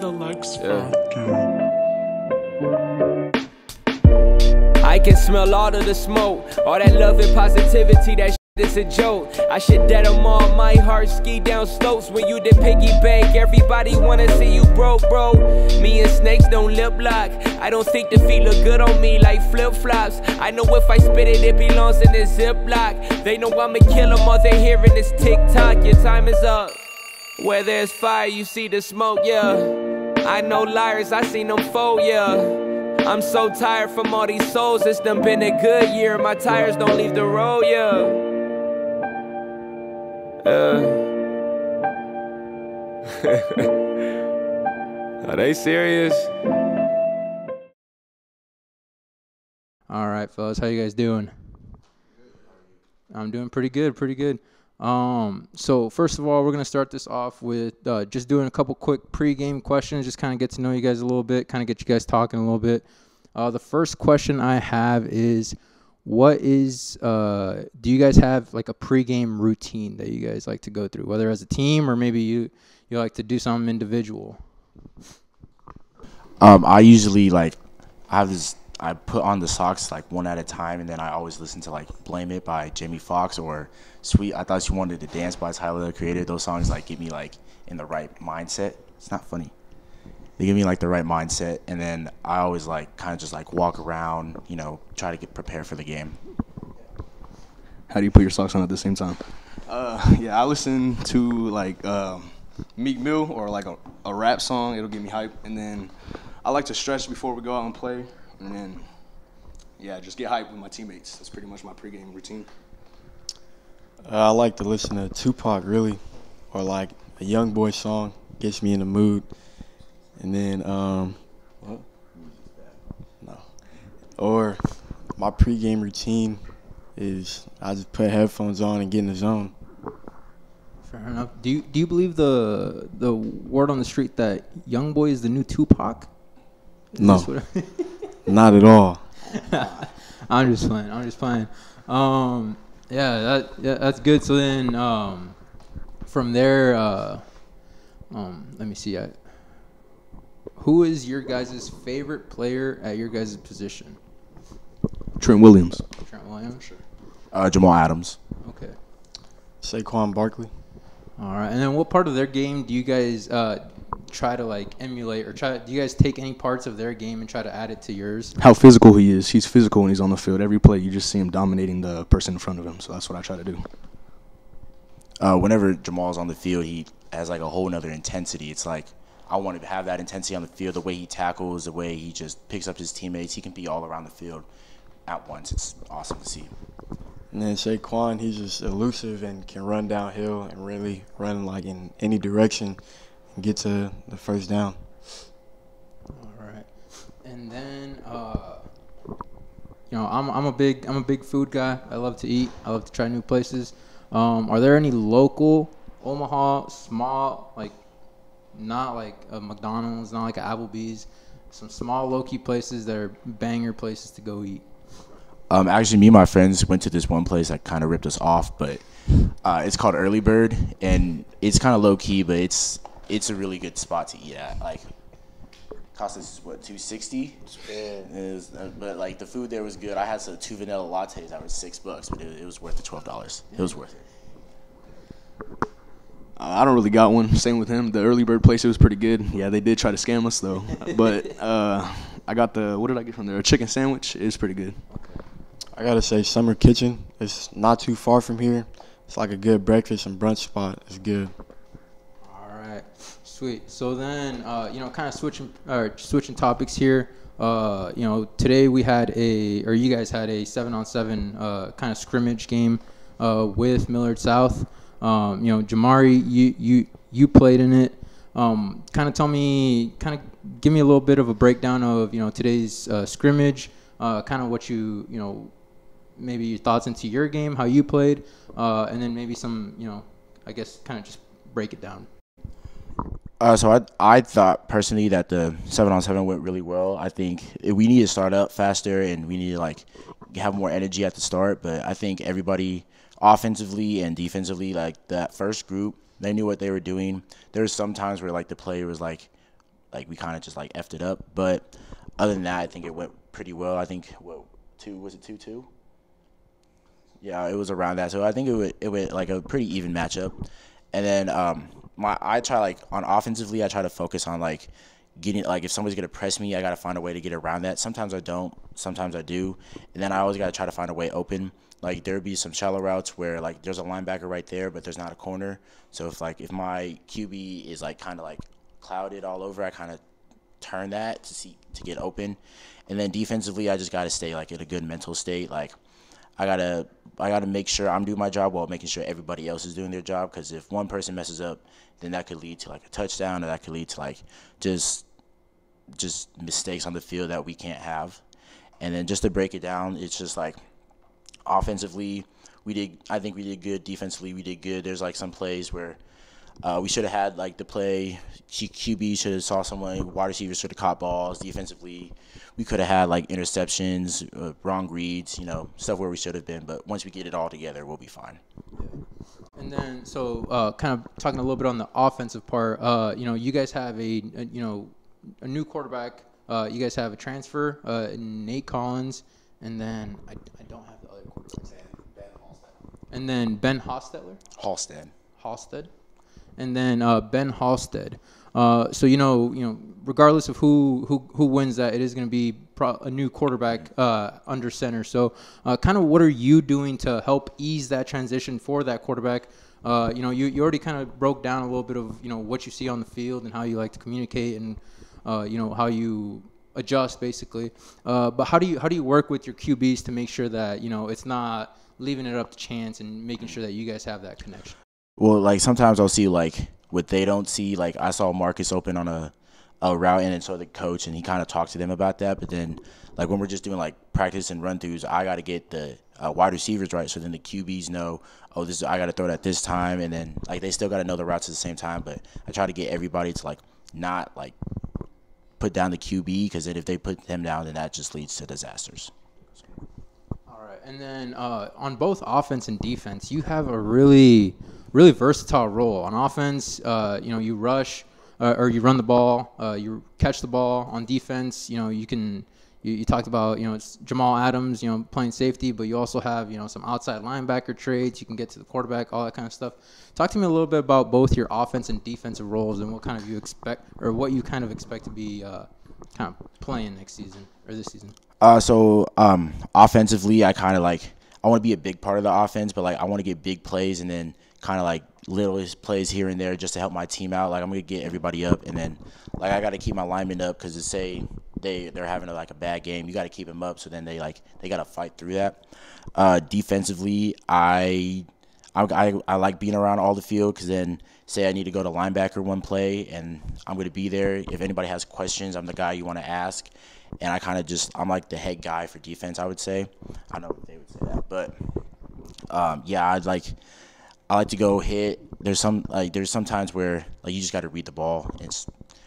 Deluxe Yeah. I can smell all of the smoke, all that love and positivity, that shit is a joke. I should dead them all, my heart ski down slopes. When you did piggy bank, everybody wanna see you broke, bro. Me and snakes don't lip lock. I don't think the feet look good on me like flip-flops. I know if I spit it, it belongs in this Ziploc. They know I'ma kill them, all they hearing is tick-tock. Your time is up. Where there's fire, you see the smoke, yeah. I know liars, I seen them fold, yeah. I'm so tired from all these souls, it's done been a good year. My tires don't leave the road, yeah. Are they serious? All right, fellas, how you guys doing? I'm doing pretty good. So first of all, we're gonna start this off with just doing a couple quick pregame questions, just kind of get to know you guys a little bit, kind of get you guys talking a little bit. The first question I have is, do you guys have like a pregame routine that you guys like to go through, whether as a team or maybe you like to do something individual? I usually I put on the socks like one at a time, and then I always listen to like Blame It by Jamie Foxx or Sweet I Thought You Wanted to Dance by Tyler, the Creator. Those songs like get me like in the right mindset. It's not funny. They give me like the right mindset, and then I always like kind of just like walk around, try to get prepared for the game. How do you put your socks on at the same time? I listen to like Meek Mill or like a rap song. It'll get me hype, and then I like to stretch before we go out and play, and then just get hyped with my teammates. That's pretty much my pregame routine. I like to listen to Tupac, really, or like a Young Boy song. Gets me in the mood. And then, or my pregame routine is I just put headphones on and get in the zone. Fair enough. Do you believe the word on the street that Young Boy is the new Tupac? No, not at all. I'm just playing. That's good. So then, from there, let me see. Who is your guys' favorite player at your guys' position? Trent Williams. Sure. Jamal Adams. Okay. Saquon Barkley. All right. And then what part of their game do you guys try to like emulate, or do you guys take any parts of their game and try to add it to yours? How physical he is. He's physical when he's on the field. Every play, you just see him dominating the person in front of him. So that's what I try to do. Whenever Jamal's on the field, he has like a whole nother intensity. It's like I want to have that intensity on the field, the way he tackles, the way he just picks up his teammates. He can be all around the field at once. It's awesome to see. And then Saquon, he's just elusive and can run downhill and really run like in any direction and get to the first down. All right. And then I'm a big food guy. I love to eat. I love to try new places. Are there any local Omaha small, like not like a McDonald's, not like a Applebee's, some small low-key places that are banger places to go eat? Actually, me and my friends went to this one place that kind of ripped us off, but it's called Early Bird, and it's kind of low-key, but it's a really good spot to eat at. Like, cost us what, $2.60? But like the food there was good. I had some 2 vanilla lattes that were $6, but it was worth the $12. It was worth it. I don't really got one. Same with him. The Early Bird place, it was pretty good. Yeah, they did try to scam us, though. But I got what did I get from there? A chicken sandwich. It's pretty good. I got to say, Summer Kitchen, it's not too far from here. It's like a good breakfast and brunch spot. It's good. All right. Sweet. So then, kind of switching topics here. Today you guys had a 7-on-7 kind of scrimmage game with Millard South. Jamari, you played in it. Kind of give me a little bit of a breakdown of today's scrimmage. Kind of what maybe your thoughts into your game, how you played, and then maybe some I guess kind of just break it down. So I thought personally that the 7-on-7 went really well. I think we need to start up faster and we need to have more energy at the start. But I think everybody offensively and defensively, like that first group, they knew what they were doing. There was some times where the play was like like we kind of just like effed it up. But other than that, I think it went pretty well. I think was it 2-2? Yeah, it was around that. So I think it went like a pretty even matchup. And then I try like on offensively, I try to focus on like getting like if somebody's gonna press me, I gotta find a way to get around that. Sometimes I don't, sometimes I do, and then I always gotta try to find a way open. Like there would be some shallow routes where like there's a linebacker right there, but there's not a corner. So if my QB is like kind of like clouded all over, I kind of turn that to get open. And then defensively, I just gotta stay like in a good mental state. Like I gotta make sure I'm doing my job while making sure everybody else is doing their job. Because if one person messes up, then that could lead to like a touchdown, or that could lead to like just mistakes on the field that we can't have. And then just to break it down, it's just like offensively, I think we did good. Defensively, we did good. There's like some plays where we should have had like the play. QB should have saw someone. Wide receivers should have caught balls. Defensively, we could have had like interceptions, wrong reads, stuff where we should have been. But once we get it all together, we'll be fine. And then, so kind of talking a little bit on the offensive part, you guys have a new quarterback. You guys have a transfer, Nate Collins, and then I don't have the other quarterback. And then Ben Hostetler? Halstead. And then Ben Halstead. So regardless of who wins that, it is going to be a new quarterback under center. So, kind of what are you doing to help ease that transition for that quarterback? You already kind of broke down a little bit of what you see on the field and how you like to communicate and how you adjust basically. But how do you work with your QBs to make sure that it's not leaving it up to chance and making sure that you guys have that connection? Well, like sometimes I'll see like what they don't see. Like I saw Marcus open on a route, and so the coach, and he kind of talked to them about that. But then, like when we're just doing like practice and run throughs, I got to get the wide receivers right, so then the QBs know, I got to throw it at this time, and then like they still got to know the routes at the same time. But I try to get everybody to like not like put down the QB, because then if they put them down, then that just leads to disasters. All right, and then on both offense and defense, you have a really versatile role. On offense, you rush or you run the ball, you catch the ball. On defense, you talked about, it's Jamal Adams, playing safety, but you also have, some outside linebacker trades. You can get to the quarterback, all that kind of stuff. Talk to me a little bit about both your offense and defensive roles and what kind of you expect, or what you kind of expect to be kind of playing next season or this season. So offensively, I kind of like, I want to be a big part of the offense, but like I want to get big plays and then kind of like little plays here and there just to help my team out. Like I'm gonna get everybody up, and then like I got to keep my linemen up, because say they're having like a bad game, you got to keep them up, so then they got to fight through that. Defensively, I like being around all the field, because then say I need to go to linebacker one play, and I'm going to be there. If anybody has questions, I'm the guy you want to ask. And I kind of I'm like the head guy for defense, I would say. I don't know if they would say that, but yeah, I like to go hit. There's some times where like you just got to read the ball. It's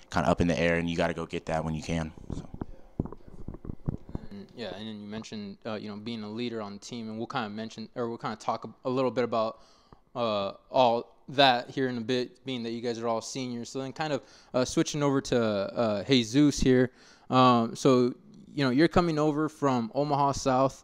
kind of up in the air, and you got to go get that when you can. So. Yeah, and then you mentioned being a leader on the team, and we'll kind of talk a little bit about all that here in a bit, being that you guys are all seniors. So then kind of switching over to Jesus here. So you're coming over from Omaha South,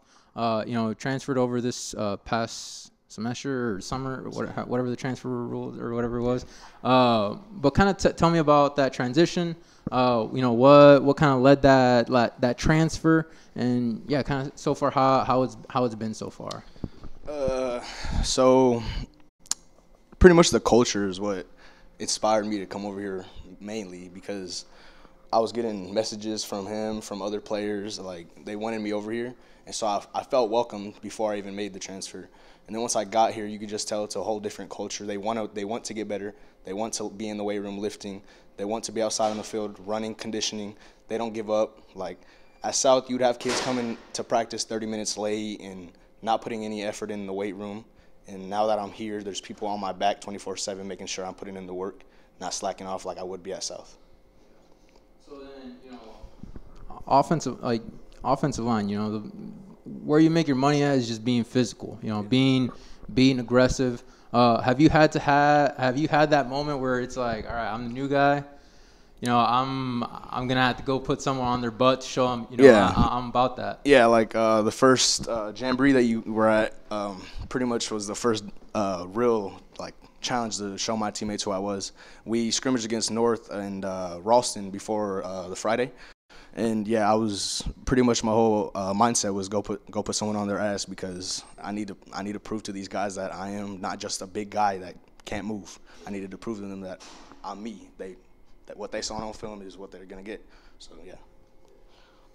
transferred over this past semester or summer, or whatever the transfer rule or whatever it was. But kind of tell me about that transition. What kind of led that transfer, and yeah, kind of so far how it's been so far. So pretty much the culture is what inspired me to come over here, mainly because I was getting messages from him, from other players, like they wanted me over here, and so I felt welcomed before I even made the transfer. And then once I got here, you could just tell it's a whole different culture. They want to get better. They want to be in the weight room lifting. They want to be outside on the field running, conditioning. They don't give up. Like at South, you'd have kids coming to practice 30 minutes late and not putting any effort in the weight room. And now that I'm here, there's people on my back 24/7 making sure I'm putting in the work, not slacking off like I would be at South. So then, offensive line, where you make your money at is just being physical, being aggressive. Have you had that moment where it's like, all right, I'm the new guy, I'm gonna have to go put someone on their butt to show them, I'm about that. Yeah, like the first jamboree that you were at, pretty much was the first real challenge to show my teammates who I was. We scrimmaged against North and Ralston before the Friday, and yeah, I was pretty much my whole mindset was go put someone on their ass, because I need to prove to these guys that I am not just a big guy that can't move. I needed to prove to them that I'm me. That what they saw on film is what they're gonna get. So yeah.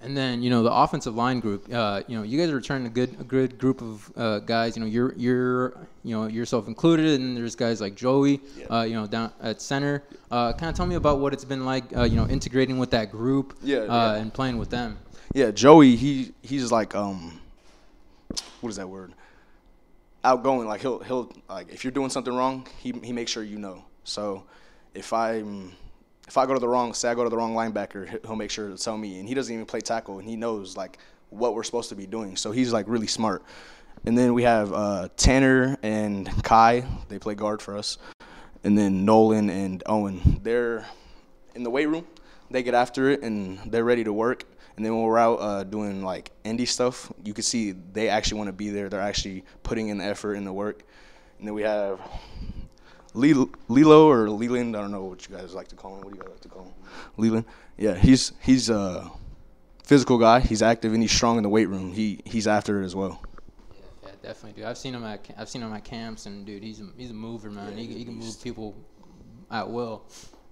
And then the offensive line group. You guys are returning a good group of guys. You're yourself included, and there's guys like Joey. Yeah. Down at center. Kind of tell me about what it's been like. Integrating with that group. Yeah. And playing with them. Yeah, Joey. He's like what is that word? Outgoing. Like he'll like if you're doing something wrong, he makes sure you know. So if I go to the wrong linebacker, he'll make sure to tell me. And he doesn't even play tackle, and he knows what we're supposed to be doing. So he's really smart. And then we have Tanner and Kai. They play guard for us. And then Nolan and Owen. They're in the weight room. They get after it, and they're ready to work. And then when we're out doing indie stuff, you can see they actually want to be there. They're actually putting in the effort and the work. And then we have Lilo or Leland, I don't know what you guys like to call him. What do you guys like to call him? Leland. Yeah, he's a physical guy. He's active and he's strong in the weight room. He's after it as well. Yeah, definitely, dude. I've seen him at camps, and dude, he's a mover, man. Yeah, he can move people at will.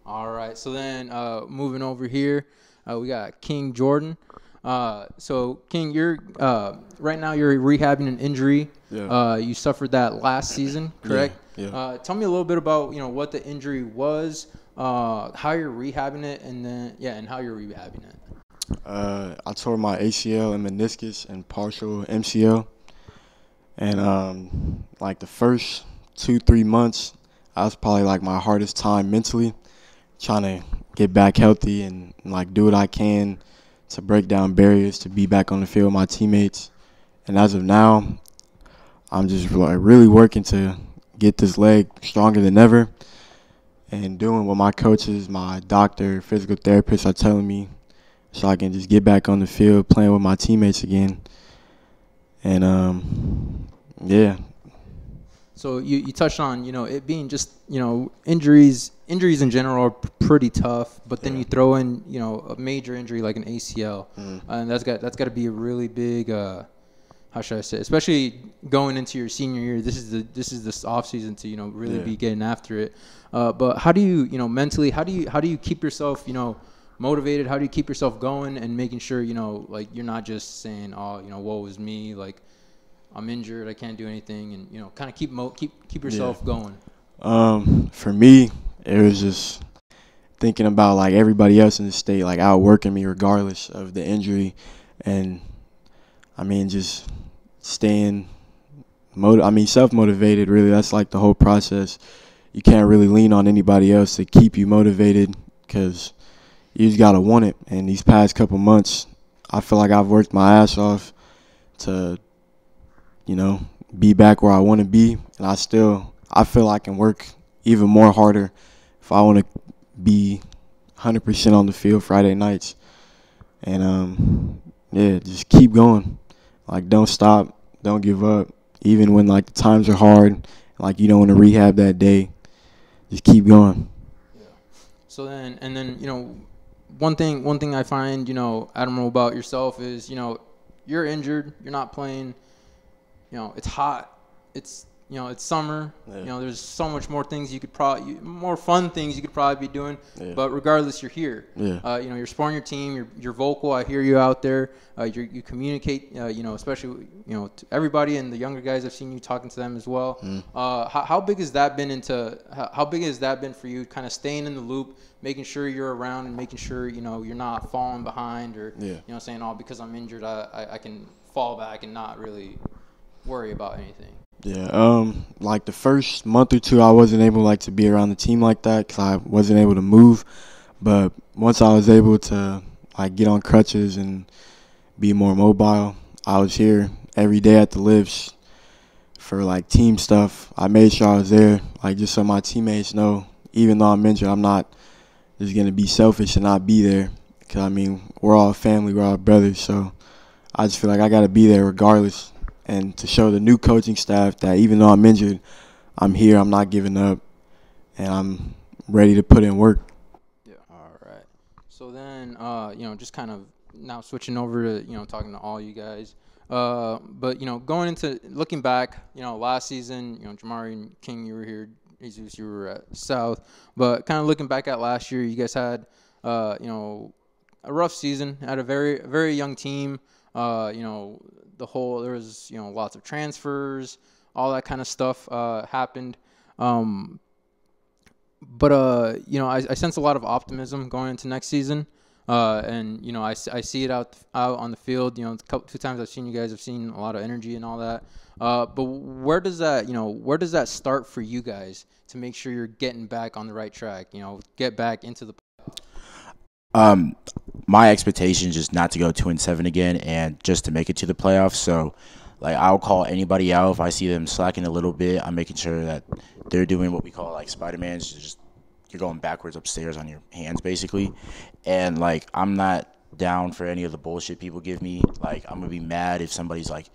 All right, so then moving over here, we got Khyng Jordan. So Khyng, you're right now you're rehabbing an injury. Yeah. You suffered that last season, correct? Yeah. Tell me a little bit about what the injury was, how you're rehabbing it, and how you're rehabbing it. I tore my ACL and meniscus and partial MCL, and the first 2-3 months, I was probably my hardest time mentally, trying to get back healthy and do what I can to break down barriers to be back on the field with my teammates. And as of now, I'm just really working to get this leg stronger than ever, and doing what my coaches, my doctor, physical therapist are telling me, so I can just get back on the field playing with my teammates again. And yeah. So you touched on it being just injuries in general are pretty tough, but then you throw in a major injury like an ACL, and that's got to be a really big how should I say, especially going into your senior year. This is this off season to really be getting after it. But how do you mentally how do you keep yourself motivated? How do you keep yourself going and making sure you're not just saying, oh woe is me, I'm injured, I can't do anything, and kind of keep yourself going. For me, it was just thinking about everybody else in the state outworking me regardless of the injury, and just staying self-motivated. Really, that's the whole process. You can't really lean on anybody else to keep you motivated, because you just gotta want it. And these past couple months, I feel like I've worked my ass off to be back where I want to be, and I feel I can work even more harder if I want to be 100% on the field Friday nights. And just keep going. Don't stop, don't give up, even when the times are hard, you don't want to rehab that day. Just keep going. Yeah. So then one thing I find admirable about yourself is you're injured, you're not playing. It's hot. It's it's summer. Yeah. There's so much more things more fun things you could probably be doing. Yeah. But regardless, you're here. Yeah. You're supporting your team. You're vocal. I hear you out there. You communicate. Especially to everybody and the younger guys. I've seen you talking to them as well. How big has that been how big has that been for you? Kind of staying in the loop, making sure you're around, and making sure you're not falling behind, or saying, oh, because I'm injured, I can fall back and not really worry about anything. Yeah, the first month or two, I wasn't able to be around the team like that because I wasn't able to move. But once I was able to get on crutches and be more mobile, I was here every day at the lifts for team stuff. I made sure I was there, just so my teammates know, even though I'm injured, I'm not is going to be selfish and not be there. Because, I mean, we're all family, we're all brothers. So I just feel like I got to be there regardless. And to show the new coaching staff that even though I'm injured, I'm here, I'm not giving up, and I'm ready to put in work. Yeah. All right. So then, just kind of now switching over to, talking to all you guys. But, going into looking back, last season, Jamari and Khyng, you were here. Jesus, you were at South. But kind of looking back at last year, you guys had, a rough season. Had a very, very young team. There was, lots of transfers, all that kind of stuff happened. But I sense a lot of optimism going into next season. And I see it out on the field. 2 times I've seen you guys. I've seen a lot of energy and all that. But where does that start for you guys to make sure you're getting back on the right track? Get back into the. My expectation is just not to go 2-7 again, and just to make it to the playoffs. So, I'll call anybody out if I see them slacking a little bit. I'm making sure that they're doing what we call Spider-Man's, just you're going backwards upstairs on your hands basically. And I'm not down for any of the bullshit people give me. I'm gonna be mad if somebody's like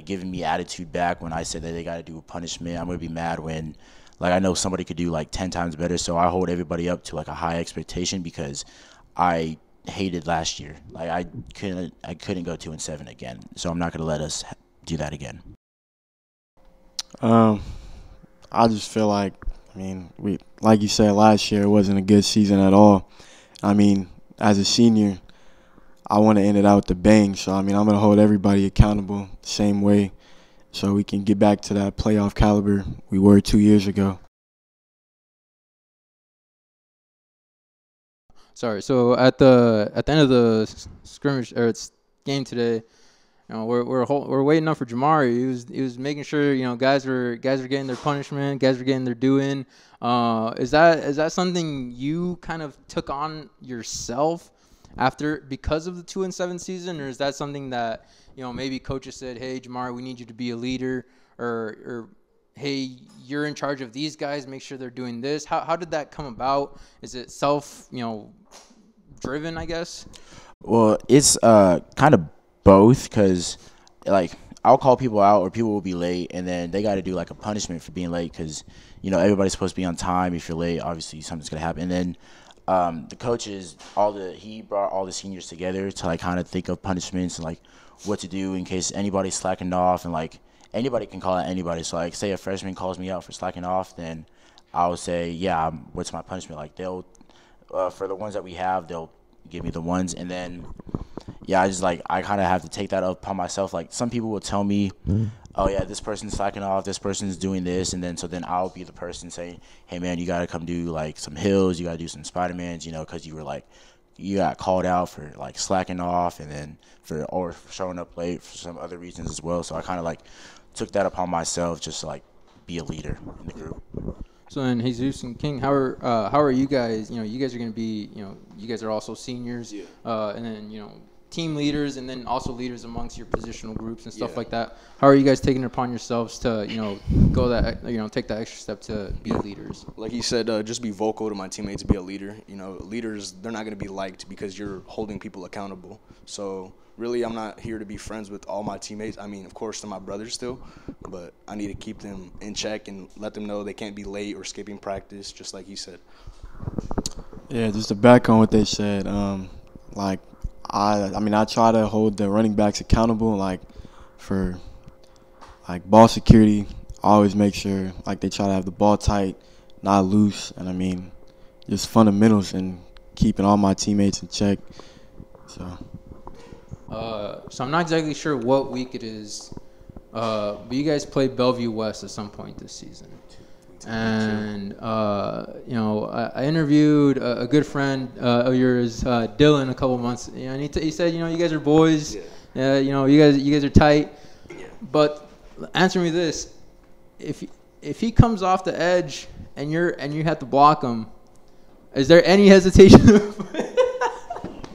giving me attitude back when I said that they got to do a punishment. I'm gonna be mad when I know somebody could do 10 times better. So I hold everybody up to a high expectation because I hated last year. I couldn't go 2-7 again. So I'm not gonna let us do that again. I just feel like, we, like you said, last year it wasn't a good season at all. As a senior, I want to end it out with a bang. So, I'm going to hold everybody accountable the same way so we can get back to that playoff caliber we were 2 years ago. Sorry. So at the end of the scrimmage or game today, we're waiting up for Jamari. He was making sure guys were getting their punishment, guys were getting their due in. Is that something you kind of took on yourself because of the 2-7 season, or is that something that maybe coaches said, hey Jamari, we need you to be a leader, or hey, you're in charge of these guys, make sure they're doing this? How did that come about? Is it self driven, I guess? Well, it's kind of both, because I'll call people out or people will be late, and then they got to do a punishment for being late, because everybody's supposed to be on time. If you're late, obviously something's gonna happen. And then the coaches, he brought all the seniors together to kind of think of punishments and what to do in case anybody's slacking off, and anybody can call out anybody. So say a freshman calls me out for slacking off, then I'll say, yeah, what's my punishment? They'll for the ones that we have, they'll give me the ones. And then I just I kind of have to take that upon myself. Some people will tell me, oh yeah, this person's slacking off, this person's doing this, and then I'll be the person saying, hey man, you gotta come do some hills, you gotta do some Spider-Mans, because you were you got called out for slacking off, and then for showing up late for some other reasons as well. So I kind of took that upon myself, just to be a leader in the group. So then, Jesus and Khyng, how are you guys? You guys are going to be, you guys are also seniors, and then team leaders, and then also leaders amongst your positional groups and stuff like that. How are you guys taking it upon yourselves to go that take that extra step to be leaders? Like he said, just be vocal to my teammates, be a leader. Leaders, they're not going to be liked because you're holding people accountable. So really, I'm not here to be friends with all my teammates. Of course, they're my brothers still, but I need to keep them in check and let them know they can't be late or skipping practice, just like he said. Yeah, just to back on what they said, I try to hold the running backs accountable, for ball security. I always make sure they try to have the ball tight, not loose, and just fundamentals and keeping all my teammates in check. So I'm not exactly sure what week it is, but you guys played Bellevue West at some point this season. And, I interviewed a good friend of yours, Dylan, a couple months. And he said, you guys are boys. Yeah. You guys are tight. Yeah. But answer me this: if he comes off the edge and you have to block him, is there any hesitation?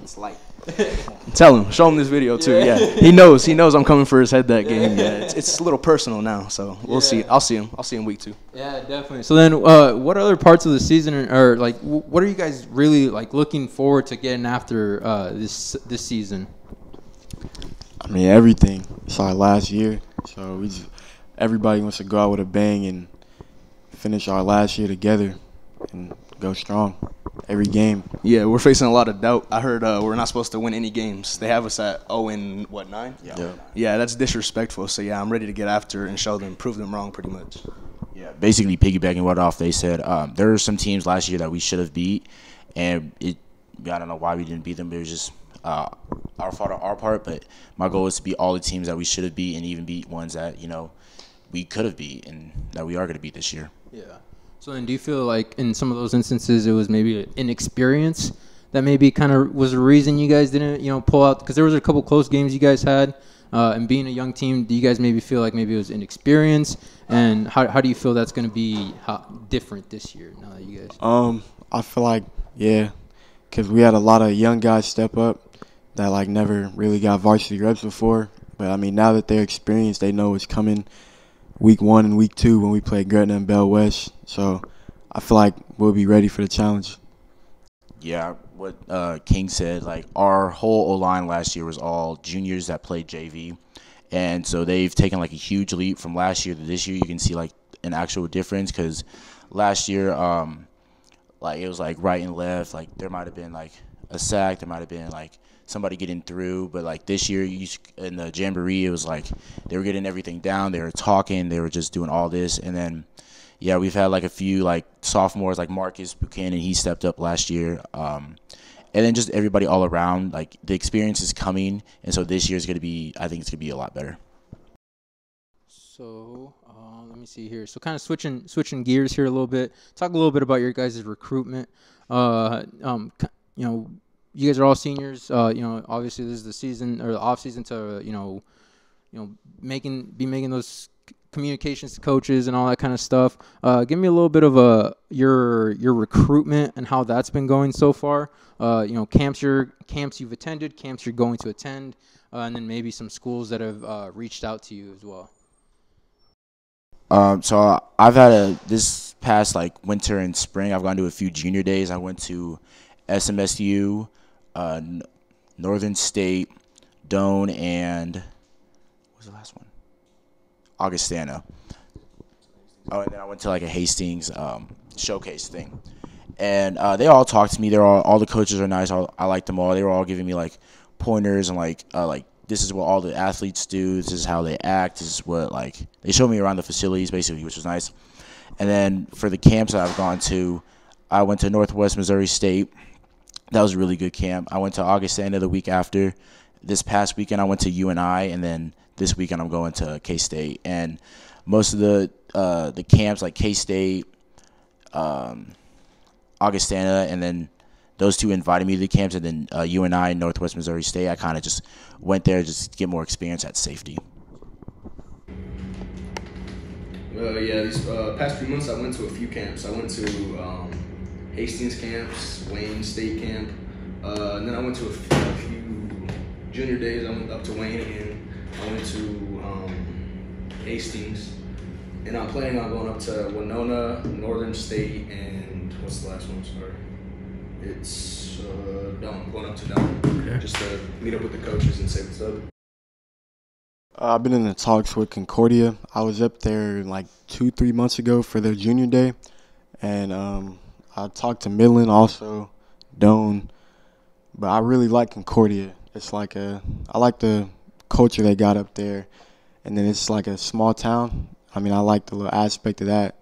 It's light. Tell him, show him this video too. Yeah, he knows I'm coming for his head that game. Yeah, it's a little personal now, so we'll see. I'll see him week 2. Yeah, definitely. So then, what other parts of the season are like? What are you guys really like looking forward to getting after this season? I mean, everything. It's our last year, so everybody wants to go out with a bang and finish our last year together and go strong every game. Yeah, we're facing a lot of doubt. I heard we're not supposed to win any games. They have us at 0-9? Yeah, that's disrespectful. So, yeah, I'm ready to get after and show them, prove them wrong pretty much. Yeah, basically piggybacking what off they said, there were some teams last year that we should have beat, and I don't know why we didn't beat them. It was just our fault on our part, but my goal is to beat all the teams that we should have beat and even beat ones that, we could have beat and that we are going to beat this year. Yeah. So then do you feel like in some of those instances it was maybe inexperience that maybe kind of was the reason you guys didn't, pull out? Because there was a couple close games you guys had, and being a young team, do you guys maybe feel like maybe it was inexperience? And how do you feel that's going to be different this year now that you guys? I feel like, yeah, because we had a lot of young guys step up that, like, never really got varsity reps before. But, I mean, now that they're experienced, they know it's coming week 1 and week 2 when we play Gretna and Bell West. So I feel like we'll be ready for the challenge. Yeah, what Khyng said, like our whole O-line last year was all juniors that played JV. And so they've taken like a huge leap from last year to this year. You can see like an actual difference because last year like it was like right and left. Like there might have been like a sack. There might have been like somebody getting through. But like this year in the Jamboree, it was like they were getting everything down. They were talking. They were just doing all this. And then, yeah, we've had like a few like sophomores like Marcus Buchanan. He stepped up last year. And then just everybody all around, like the experience is coming. And so this year is going to be, I think it's going to be a lot better. So let me see here. So kind of switching gears here a little bit. Talk a little bit about your guys' recruitment. You guys are all seniors. Obviously this is the season or the off season to making those communications to coaches and all that kind of stuff. Give me a little bit of your recruitment and how that's been going so far. Camps you've attended, camps you're going to attend, and then maybe some schools that have reached out to you as well. So I've had this past like winter and spring, I've gone to a few junior days. I went to SMSU, Northern State, Doane, and what was the last one? Augustana. Oh, and then I went to like a Hastings showcase thing. And they all talked to me. They're all the coaches are nice. I like them all. They were all giving me like pointers and like this is what all the athletes do. This is how they act. This is what like they showed me around the facilities basically, which was nice. And then for the camps that I've gone to, I went to Northwest Missouri State. That was a really good camp. I went to Augustana the week after. This past weekend I went to UNI, and then this weekend I'm going to K-State. And most of the camps like K-State, Augustana, and then those two invited me to the camps, and then UNI and Northwest Missouri State, I kind of just went there just to get more experience at safety. Yeah, these past few months I went to a few camps. I went to Hastings camps, Wayne State camp, and then I went to a few junior days. I went up to Wayne again. I went to Hastings, and I'm planning on going up to Winona, Northern State, and what's the last one? Sorry. It's Doane. Going up to Doane, just to meet up with the coaches and say what's up. I've been in the talks with Concordia. I was up there like 2-3 months ago for their junior day, and I talked to Midland also, Doane, but I really like Concordia. It's like I like the culture they got up there, and then it's like a small town. I mean, I like the little aspect of that,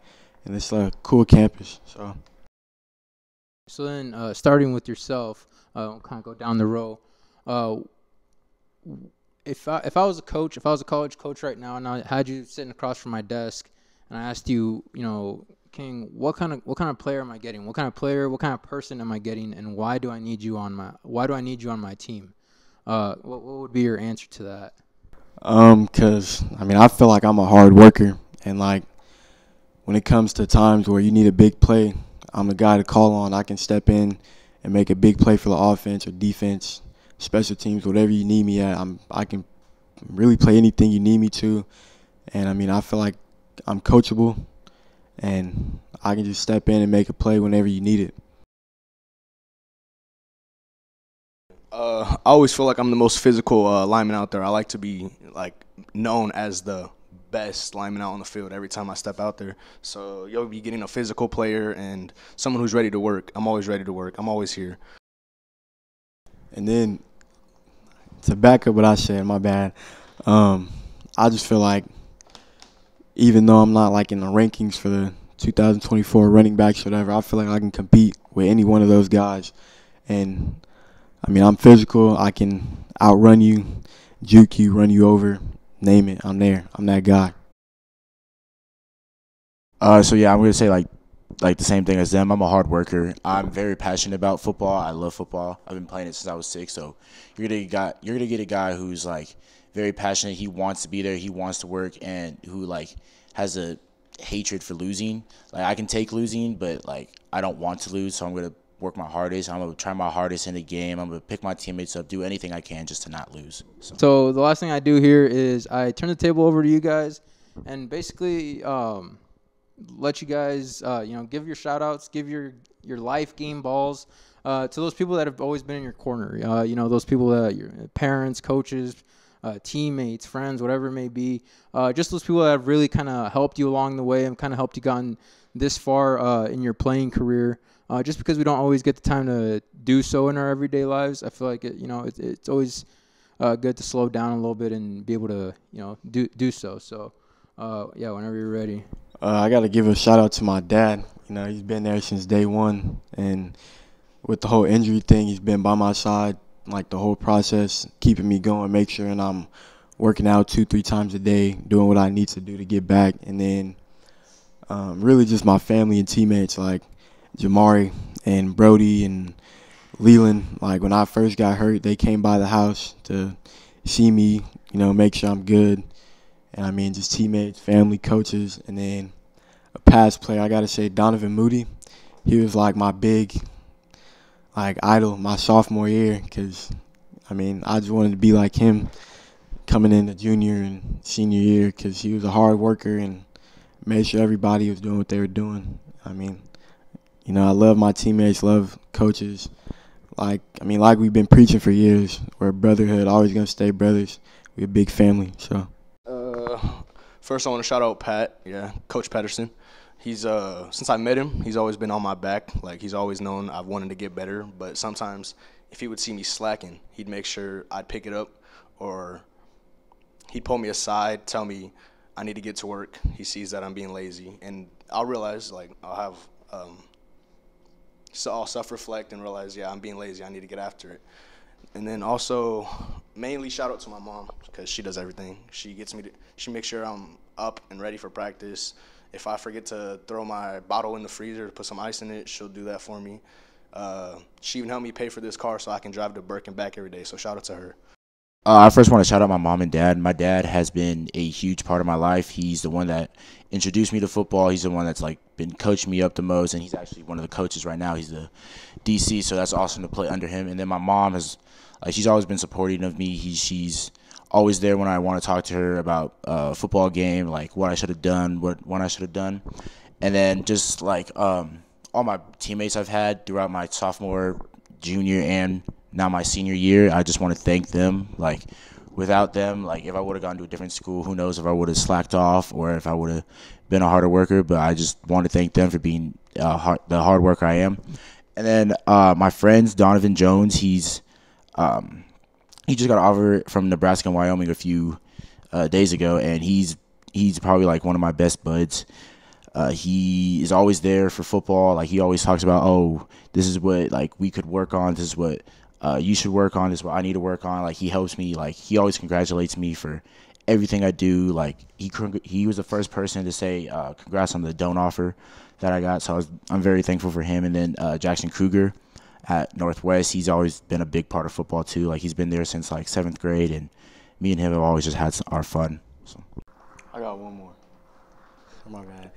and it's a cool campus. So then, starting with yourself, kind of go down the row. If I was a coach, if I was a college coach right now, and I had you sitting across from my desk, and I asked you, Khyng, what kind of player am I getting? What kind of player, what kind of person am I getting, and why do I need you on my team? What would be your answer to that? Cause I mean, I feel like I'm a hard worker, and like when it comes to times where you need a big play, I'm the guy to call on. I can step in and make a big play for the offense or defense. special teams, whatever you need me at. I can really play anything you need me to. And, I mean, I feel like I'm coachable, and I can just step in and make a play whenever you need it. I always feel like I'm the most physical lineman out there. I like to be known as the best lineman out on the field every time I step out there. So you'll be getting a physical player and someone who's ready to work. I'm always ready to work. I'm always here. And then to back up what I said, my bad, I just feel like even though I'm not in the rankings for the 2024 running backs or whatever, I feel like I can compete with any one of those guys. And I mean, I'm physical. I can outrun you, juke you, run you over, name it. I'm there. I'm that guy. So yeah, I'm gonna say like the same thing as them. I'm a hard worker. I'm very passionate about football. I love football. I've been playing it since I was 6. So you're gonna get a guy who's very passionate. He wants to be there. He wants to work, and who has a hatred for losing. I can take losing, but I don't want to lose. So I'm gonna work my hardest. I'm going to try my hardest in the game. I'm going to pick my teammates up, do anything I can just to not lose. So the last thing I do here is I turn the table over to you guys and basically let you guys, give your shout-outs, give your life game balls to those people that have always been in your corner. Those people that your parents, coaches, teammates, friends, whatever it may be. Just those people that have really kind of helped you along the way and kind of helped you gotten this far in your playing career. Just because we don't always get the time to do so in our everyday lives, I feel like it's always good to slow down a little bit and be able to do so. So whenever you're ready. I got to give a shout out to my dad. He's been there since day one, and with the whole injury thing, he's been by my side the whole process, keeping me going, make sure and I'm working out 2-3 times a day, doing what I need to do to get back, and then really just my family and teammates Jamari and Brody and Leland. When I first got hurt, they came by the house to see me, make sure I'm good. And I mean, just teammates, family, coaches, and then a past player. I got to say Donovan Moody. He was my big, idol my sophomore year because, I mean, I just wanted to be like him coming into junior and senior year because he was a hard worker and made sure everybody was doing what they were doing. I mean, I love my teammates, love coaches. Like we've been preaching for years, we're brotherhood, always going to stay brothers. We're a big family, so. First, I want to shout out Coach Patterson. He's since I met him, he's always been on my back. He's always known I've wanted to get better, but sometimes if he would see me slacking, he'd make sure I'd pick it up, or he'd pull me aside, tell me I need to get to work. He sees that I'm being lazy, and I'll realize I'll have so I'll self-reflect and realize, I'm being lazy. I need to get after it. And then also, mainly shout out to my mom because she does everything. She makes sure I'm up and ready for practice. If I forget to throw my bottle in the freezer to put some ice in it, she'll do that for me. She even helped me pay for this car so I can drive to Burke and back every day. So shout out to her. I first want to shout out my mom and dad. My dad has been a huge part of my life. He's the one that introduced me to football. He's the one that's been coaching me up the most, and he's actually one of the coaches right now. He's the DC, so that's awesome to play under him. And then my mom has, she's always been supporting of me. She's always there when I want to talk to her about a football game, what I should have done, what I should have done. And then just all my teammates I've had throughout my sophomore, junior, and now my senior year, I just want to thank them. Without them, if I would have gone to a different school, who knows if I would have slacked off or if I would have been a harder worker. But I just want to thank them for being the hard worker I am. And then my friends, Donovan Jones, he just got an offer from Nebraska and Wyoming a few days ago, and he's probably one of my best buds. He is always there for football. He always talks about, this is what we could work on. This is what you should work on. This is what I need to work on. He helps me. He always congratulates me for everything I do. He was the first person to say congrats on the don't offer that I got. So I'm very thankful for him. And then Jackson Kruger at Northwest, he's always been a big part of football too. He's been there since 7th grade, and me and him have always just had our fun. So. I got one more. Oh my bad.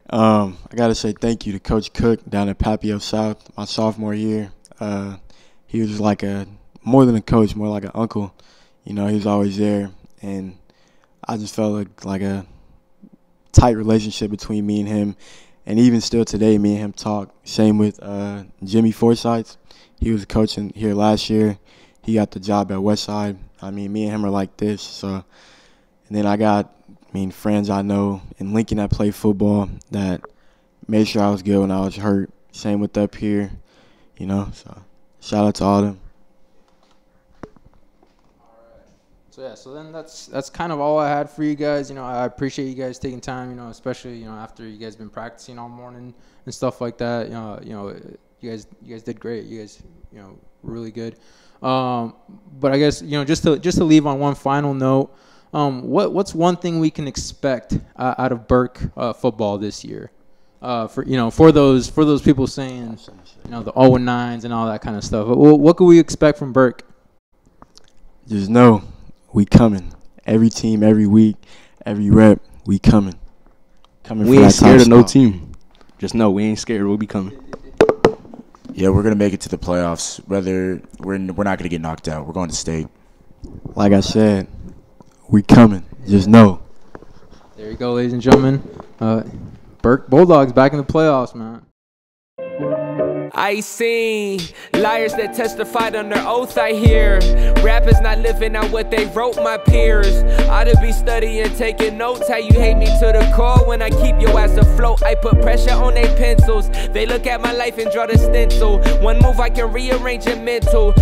I got to say thank you to Coach Cook down at Millard South my sophomore year. He was just more than a coach, more like an uncle. You know, he was always there, and I just felt like a tight relationship between me and him. And even still today, me and him talk. Same with Jimmy Forsythe. He was coaching here last year. He got the job at Westside. I mean, me and him are like this. So, and then I got, friends I know in Lincoln that play football that made sure I was good when I was hurt. Same with up here, you know. So, shout out to all of them. So yeah, so then that's kind of all I had for you guys. You know, I appreciate you guys taking time. You know, especially after you guys been practicing all morning and stuff like that. You guys did great. You guys really good. But I guess just to leave on one final note, what's one thing we can expect out of Burke football this year? For those people saying the 0-9s and all that kind of stuff. What can we expect from Burke? Just know. We coming. Every team, every week, every rep, we coming. We ain't scared of no team. Just know we ain't scared. We'll be coming. Yeah, we're gonna make it to the playoffs. Whether we're not gonna get knocked out. We're going to state. Like I said, we coming. Just know. There you go, ladies and gentlemen. Burke Bulldogs back in the playoffs, man. I seen liars that testified under oath, I hear rappers not living out what they wrote, my peers ought to be studying, taking notes. How you hate me to the core when I keep your ass afloat. I put pressure on their pencils. They look at my life and draw the stencil. One move I can rearrange in mental.